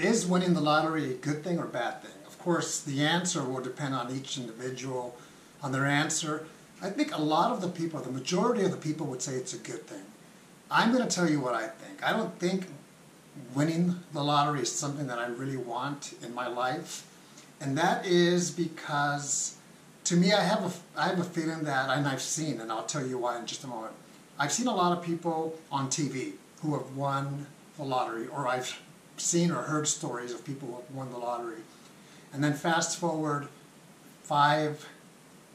Is winning the lottery a good thing or bad thing? Of course, the answer will depend on each individual, on their answer. I think a lot of the people, the majority of the people would say it's a good thing. I'm going to tell you what I think. I don't think winning the lottery is something that I really want in my life. And that is because, to me, I have a feeling that, and I've seen, and I'll tell you why in just a moment. I've seen a lot of people on TV who have won the lottery, or I've seen or heard stories of people who have won the lottery. And then fast forward 5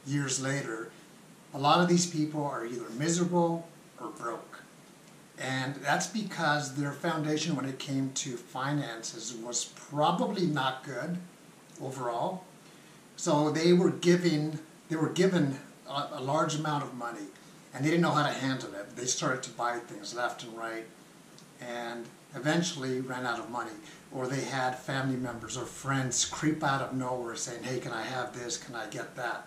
years later, a lot of these people are either miserable or broke. And that's because their foundation when it came to finances was probably not good overall. So they were given a large amount of money, and they didn't know how to handle it. They started to buy things left and right, and eventually ran out of money. Or they had family members or friends creep out of nowhere saying, hey, can I have this, can I get that?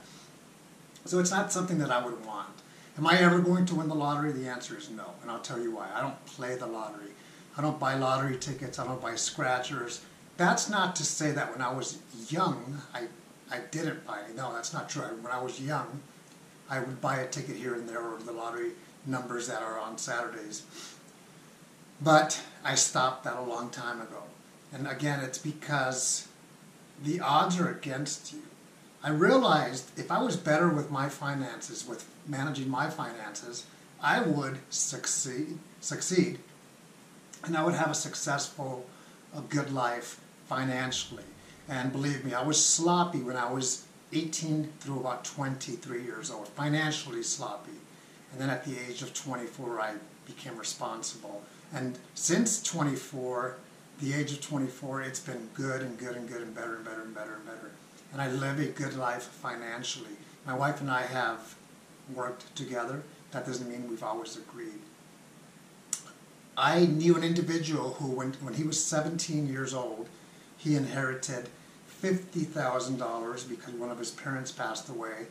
So it's not something that I would want. Am I ever going to win the lottery? The answer is no, and I'll tell you why. I don't play the lottery. I don't buy lottery tickets, I don't buy scratchers. That's not to say that when I was young, I didn't buy any. No, that's not true. When I was young, I would buy a ticket here and there, or the lottery numbers that are on Saturdays. But I stopped that a long time ago. And again, it's because the odds are against you. I realized if I was better with my finances, with managing my finances, I would succeed, and I would have a successful, a good life financially. And believe me, I was sloppy when I was 18 through about 23 years old, financially sloppy. And then at the age of 24, I became responsible. And since 24, the age of 24, it's been good and good and good and better and better and better and better. And I live a good life financially. My wife and I have worked together. That doesn't mean we've always agreed. I knew an individual who, when he was 17 years old, he inherited $50,000 because one of his parents passed away.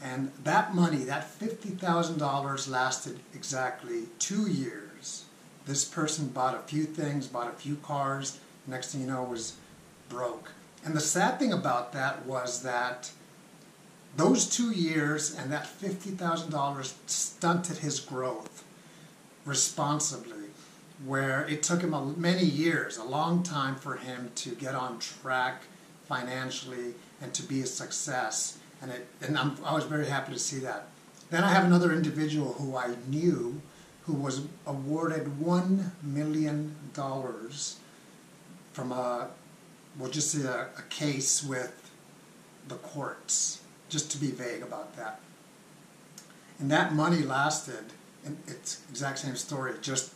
And that money, that $50,000 lasted exactly 2 years. This person bought a few things, bought a few cars, next thing you know was broke. And the sad thing about that was that those 2 years and that $50,000 stunted his growth responsibly, where it took him many years, a long time for him to get on track financially and to be a success. And I was very happy to see that. Then I have another individual who I knew who was awarded $1 million from we'll just say a case with the courts, just to be vague about that. And that money lasted, and it's the exact same story, just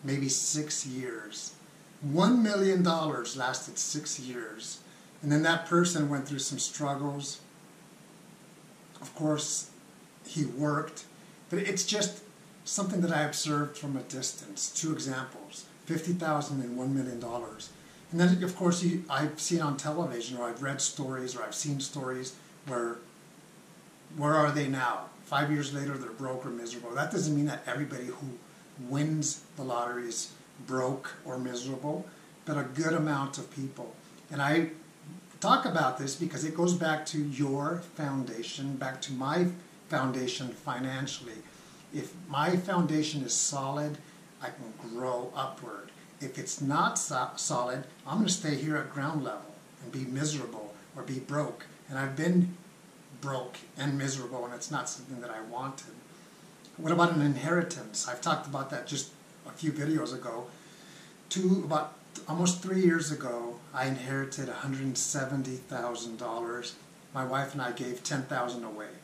maybe 6 years. $1 million lasted 6 years. And then that person went through some struggles. Of course, he worked, but it's just something that I observed from a distance. 2 examples, $50,000 and $1 million. And then, of course, I've seen on television, or I've read stories, or I've seen stories where are they now? 5 years later, they're broke or miserable. That doesn't mean that everybody who wins the lottery is broke or miserable, but a good amount of people. And I talk about this because it goes back to your foundation, back to my foundation financially. If my foundation is solid, I can grow upward. If it's not solid, I'm going to stay here at ground level and be miserable or be broke. And I've been broke and miserable, and it's not something that I wanted. What about an inheritance? I've talked about that just a few videos ago. About almost 3 years ago, I inherited $170,000. My wife and I gave $10,000 away.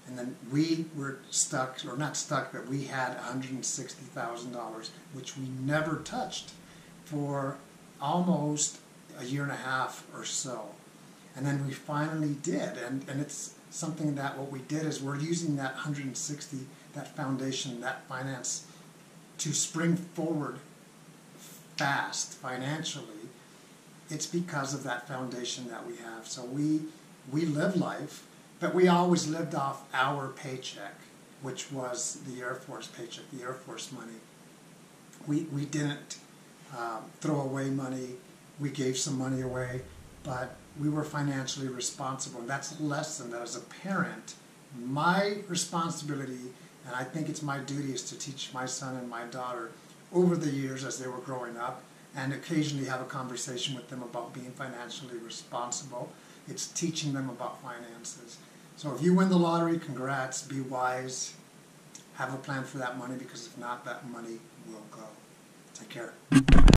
And then we were stuck, or not stuck, but we had $160,000, which we never touched for almost a year and a half or so. And then we finally did, and it's something that what we did is we're using that 160, that foundation, that finance, to spring forward fast financially. It's because of that foundation that we have. So we live life, but we always lived off our paycheck, which was the Air Force paycheck, the Air Force money. We didn't throw away money. we gave some money away, but we were financially responsible. And that's a lesson that as a parent, my responsibility, and I think it's my duty, is to teach my son and my daughter over the years as they were growing up, and occasionally have a conversation with them about being financially responsible. It's teaching them about finances. So if you win the lottery, congrats, be wise, have a plan for that money, because if not, that money will go. Take care.